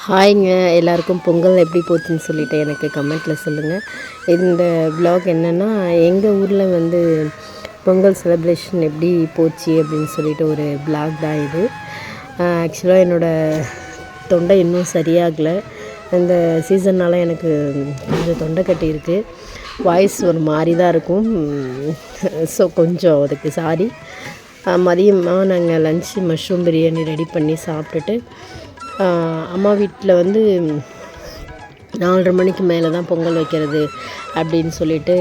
ஹாய்ங்க, எல்லாருக்கும் பொங்கல் எப்படி போச்சுன்னு சொல்லிட்டு எனக்கு கமெண்ட்டில் சொல்லுங்கள். இந்த வ்ளாக் என்னென்னா, எங்கள் ஊரில் வந்து பொங்கல் செலிப்ரேஷன் எப்படி போச்சு அப்படின்னு சொல்லிட்டு ஒரு வ்ளாக் தான் இது. ஆக்சுவலாக என்னோடய தொண்டை இன்னும் சரியாகலை. இந்த சீசன்னால் எனக்கு கொஞ்சம் தொண்டை கட்டி இருக்குது. வாய்ஸ் ஒரு மாதிரி தான் இருக்கும். ஸோ கொஞ்சம் அதுக்கு சாரி. மதியமாக நாங்கள் லன்ச்சு மஷ்ரூம் பிரியாணி ரெடி பண்ணி சாப்பிட்டுட்டு அம்மா வீட்டில் வந்து 4:30 மணிக்கு மேலே தான் பொங்கல் வைக்கிறது அப்படின்னு சொல்லிட்டு,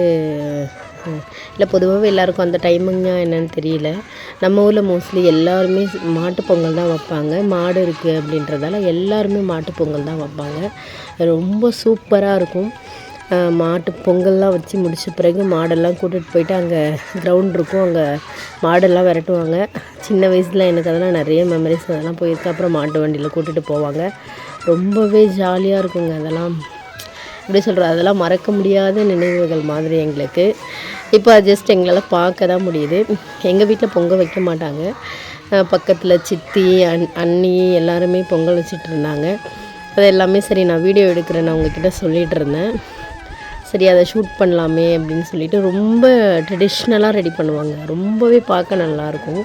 இல்லை பொதுவாகவே எல்லாேருக்கும் அந்த டைமிங்க என்னென்னு தெரியல. நம்ம ஊரில் மோஸ்ட்லி எல்லாருமே மாட்டு பொங்கல் தான் வைப்பாங்க. மாடு இருக்குது அப்படின்றதால எல்லாருமே மாட்டு பொங்கல் தான் வைப்பாங்க. ரொம்ப சூப்பராக இருக்கும். மாட்டு பொங்கல்லாம் வச்சு முடித்த பிறகு மாடெல்லாம் கூட்டிகிட்டு போயிட்டு அங்கே கிரவுண்ட் இருக்கும், அங்கே மாடெல்லாம் விரட்டுவாங்க. சின்ன வயசில் எனக்கு அதெல்லாம் நிறைய மெமரிஸ் அதெல்லாம் போயிருக்கு. அப்புறம் மாட்டு வண்டியில் கூட்டிகிட்டு போவாங்க. ரொம்பவே ஜாலியாக இருக்குங்க. அதெல்லாம் எப்படி சொல்கிறது, அதெல்லாம் மறக்க முடியாத நினைவுகள் மாதிரி எங்களுக்கு. இப்போ அது ஜஸ்ட் எங்களால் பார்க்க தான் முடியுது. எங்கள் வீட்டில் பொங்கல் வைக்க மாட்டாங்க. பக்கத்தில் சித்தி அண்ணி எல்லாருமே பொங்கல் வச்சுட்டு இருந்தாங்க. அது எல்லாமே சரி நான் வீடியோ எடுக்கிறேன், நான் உங்ககிட்ட சொல்லிகிட்டு இருந்தேன். சரி அதை ஷூட் பண்ணலாமே அப்படின்னு சொல்லிட்டு ரொம்ப ட்ரெடிஷ்னலாக ரெடி பண்ணுவாங்க. ரொம்பவே பார்க்க நல்லாயிருக்கும்.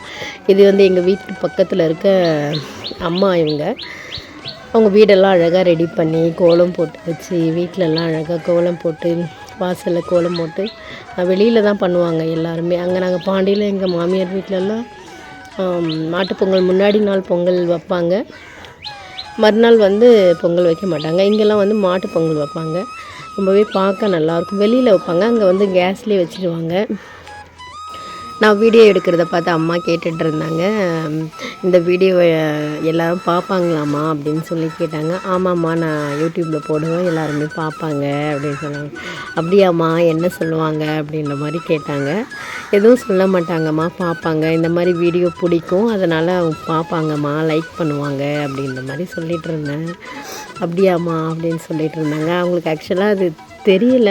இது வந்து எங்கள் வீட்டு பக்கத்தில் இருக்க அம்மா அவங்க வீடெல்லாம் அழகாக ரெடி பண்ணி கோலம் போட்டு வச்சு, வீட்டிலலாம் அழகாக கோலம் போட்டு, வாசலில் கோலம் போட்டு வெளியில் தான் பண்ணுவாங்க எல்லாருமே. அங்கே நாங்கள் பாண்டியில் எங்கள் மாமியார் வீட்டிலலாம் மாட்டுப்பொங்கல் முன்னாடி நாள் பொங்கல் வைப்பாங்க. மறுநாள் வந்து பொங்கல் வைக்க மாட்டாங்க. இங்கெல்லாம் வந்து மாட்டு பொங்கல் வைப்பாங்க. ரொம்பவே பார்க்க நல்லாயிருக்கும். வெளியில் வைப்பாங்க, அங்கே வந்து கேஸ்லேயே வச்சுருவாங்க. நான் வீடியோ எடுக்கிறத பார்த்து அம்மா கேட்டுட்டு இருந்தாங்க, இந்த வீடியோவை எல்லோரும் பார்ப்பாங்களாம்மா அப்படின்னு சொல்லி கேட்டாங்க. ஆமாம்மா, நான் யூடியூப்பில் போடுவேன், எல்லாருமே பார்ப்பாங்க அப்படின்னு சொன்னாங்க. அப்படியாம்மா, என்ன சொல்லுவாங்க அப்படின்ற மாதிரி கேட்டாங்க. எதுவும் சொல்ல மாட்டாங்கம்மா, பார்ப்பாங்க, இந்த மாதிரி வீடியோ பிடிக்கும், அதனால் அவங்க பார்ப்பாங்கம்மா, லைக் பண்ணுவாங்க அப்படின்ற மாதிரி சொல்லிகிட்டு இருந்தேன். அப்படியாம்மா அப்படின்னு சொல்லிகிட்டு இருந்தாங்க. அவங்களுக்கு ஆக்சுவலாக அது தெரியல.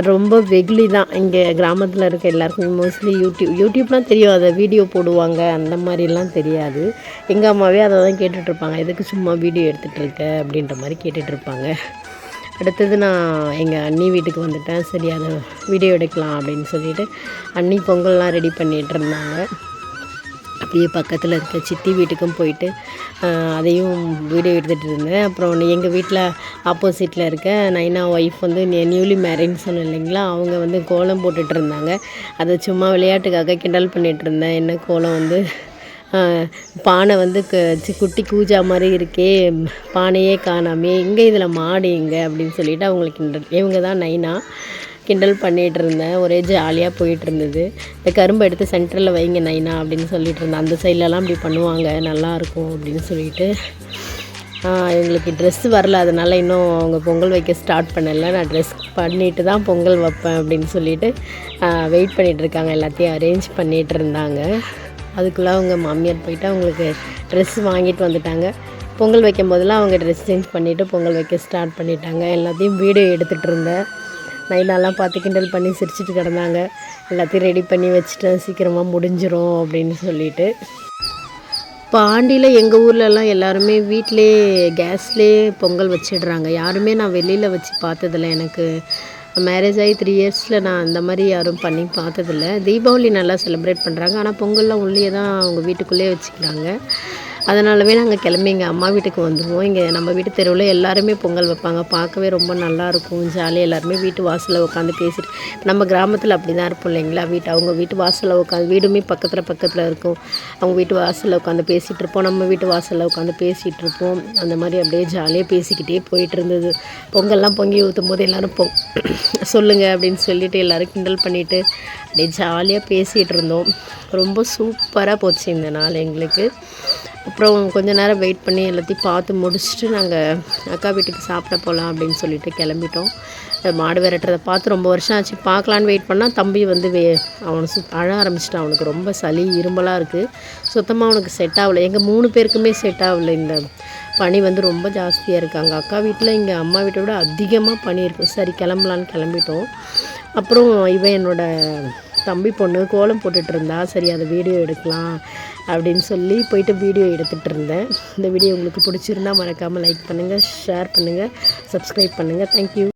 ரொம்ப வெகுளி தான். இங்கே கிராமத்தில் இருக்க எல்லாருக்குமே மோஸ்ட்லி யூடியூப்லாம் தெரியும், அதை வீடியோ போடுவாங்க அந்த மாதிரிலாம் தெரியாது. எங்கள் அம்மாவே அதை தான் கேட்டுட்ருப்பாங்க, எதுக்கு சும்மா வீடியோ எடுத்துகிட்ருக்க அப்படின்ற மாதிரி கேட்டுட்ருப்பாங்க. அடுத்தது நான் எங்கள் அண்ணி வீட்டுக்கு வந்துட்டேன். சரி அதை வீடியோ எடுக்கலாம் அப்படின்னு சொல்லிட்டு அண்ணி பொங்கல்லாம் ரெடி பண்ணிகிட்டு இருந்தாங்க. அப்படியே பக்கத்தில் இருக்க சித்தி வீட்டுக்கும் போயிட்டு அதையும் வீடியோ எடுத்துகிட்டு இருந்தேன். அப்புறம் எங்கள் வீட்டில் ஆப்போசிட்டில் இருக்க நைனா ஒய்ஃப் வந்து நியூலி மேரிட்னு சொன்னேன் இல்லைங்களா, அவங்க வந்து கோலம் போட்டுட்டு இருந்தாங்க. அதை சும்மா விளையாட்டுக்காக கிண்டல் பண்ணிகிட்டு இருந்தேன். என்ன கோலம் வந்து பானை வந்து குட்டி கூஜா மாதிரி இருக்கே, பானையே காணாமே, எங்கே இதில் மாடு எங்கே அப்படின்னு சொல்லிவிட்டு அவங்களுக்கு கிண்டல். இவங்க தான் நைனா. கிண்டல் பண்ணிகிட்டு இருந்தேன். ஒரே ஜாலியாக போயிட்டு இருந்தது. இந்த கரும்பை எடுத்து சென்டரில் வைங்க நைனா அப்படின்னு சொல்லிட்டு இருந்தேன். அந்த சைட்லலாம் இப்படி பண்ணுவாங்க, நல்லாயிருக்கும் அப்படின்னு சொல்லிட்டு. எங்களுக்கு ட்ரெஸ்ஸு வரல, அதனால் இன்னும் அவங்க பொங்கல் வைக்க ஸ்டார்ட் பண்ணலை. நான் ட்ரெஸ் பண்ணிட்டு தான் பொங்கல் வைப்பேன் அப்படின்னு சொல்லிட்டு வெயிட் பண்ணிகிட்ருக்காங்க. எல்லாத்தையும் அரேஞ்ச் பண்ணிகிட்டு இருந்தாங்க. அதுக்குள்ளே அவங்க மாமியார் போயிட்டு அவங்களுக்கு ட்ரெஸ் வாங்கிட்டு வந்துட்டாங்க. பொங்கல் வைக்கும் போதெல்லாம் அவங்க ட்ரெஸ் சேஞ்ச் பண்ணிவிட்டு பொங்கல் வைக்க ஸ்டார்ட் பண்ணிட்டாங்க. எல்லாத்தையும் வீடியோ எடுத்துகிட்டு இருந்தேன். நைனாலாம் பார்த்து கிண்டல் பண்ணி சிரிச்சிட்டு கிடந்தாங்க. எல்லாத்தையும் ரெடி பண்ணி வச்சுட்டேன், சீக்கிரமாக முடிஞ்சிரும் அப்படின்னு சொல்லிட்டு. பாண்டியில் எங்கள் ஊர்லலாம் எல்லாருமே வீட்டிலே கேஸ்லேயே பொங்கல் வச்சிடுறாங்க. யாருமே நான் வெளியில் வச்சு பார்த்ததில்ல. எனக்கு மேரேஜ் ஆகி 3 இயர்ஸில் நான் அந்த மாதிரி யாரும் பண்ணி பார்த்ததில்ல. தீபாவளி நல்லா செலிப்ரேட் பண்ணுறாங்க, ஆனால் பொங்கல்லாம் உள்ளே தான் அவங்க வீட்டுக்குள்ளேயே வச்சுக்கிறாங்க. அதனாலவே நாங்கள் கிளம்பி எங்கள் அம்மா வீட்டுக்கு வந்துடுவோம். இங்கே நம்ம வீட்டு தெருவில் எல்லாருமே பொங்கல் வைப்பாங்க. பார்க்கவே ரொம்ப நல்லாயிருக்கும், ஜாலியாக எல்லாருமே வீட்டு வாசலில் உட்காந்து பேசிட்டு. நம்ம கிராமத்தில் அப்படி தான் இருப்போம் இல்லைங்களா, அவங்க வீட்டு வாசலில் உட்காந்து, வீடுமே பக்கத்தில் இருக்கும், அவங்க வீட்டு வாசலில் உட்காந்து பேசிகிட்டு இருப்போம், நம்ம வீட்டு வாசலில் உட்காந்து பேசிகிட்டு இருப்போம். அந்த மாதிரி அப்படியே ஜாலியாக பேசிக்கிட்டே போயிட்டு இருந்தது. பொங்கல்லாம் பொங்கி ஊற்றும் போது எல்லோரும் சொல்லுங்கள் அப்படின்னு சொல்லிவிட்டு எல்லோரும் கிண்டல் பண்ணிவிட்டு அப்படியே ஜாலியாக பேசிகிட்டு இருந்தோம். ரொம்ப சூப்பராக போச்சு இந்த நாள் எங்களுக்கு. அப்புறம் கொஞ்சம் நேரம் வெயிட் பண்ணி எல்லாத்தையும் பார்த்து முடிச்சுட்டு நாங்கள் அக்கா வீட்டுக்கு சாப்பிட போகலாம் அப்படின்னு சொல்லிட்டு கிளம்பிட்டோம். மாடு விரட்டுறதை பார்த்து ரொம்ப வருஷம் ஆச்சு, பார்க்கலான்னு வெயிட் பண்ணால் தம்பி வந்து அவனை அழ ஆரம்பிச்சிட்டான். அவனுக்கு ரொம்ப சளி இரும்பலாக இருக்குது, சுத்தமாக அவனுக்கு செட் ஆகலை. எங்கள் 3 பேருக்குமே செட் ஆகலை. இந்த பனி வந்து ரொம்ப ஜாஸ்தியாக இருக்குது. அங்கே அக்கா வீட்டில் இங்கே அம்மா வீட்டை விட அதிகமாக பனி இருக்குது. சரி கிளம்பலான்னு கிளம்பிட்டோம். அப்புறம் இவன் என்னோடய தம்பி பொண்ணு கோலம் போட்டுட்டு இருந்தா. சரி அதை வீடியோ எடுக்கலாம் அப்படின்னு சொல்லி போயிட்டு வீடியோ எடுத்துகிட்டு இருந்தேன். இந்த வீடியோ உங்களுக்கு பிடிச்சிருந்தா மறக்காமல் லைக் பண்ணுங்கள், ஷேர் பண்ணுங்கள், சப்ஸ்கிரைப் பண்ணுங்கள். தேங்க்யூ.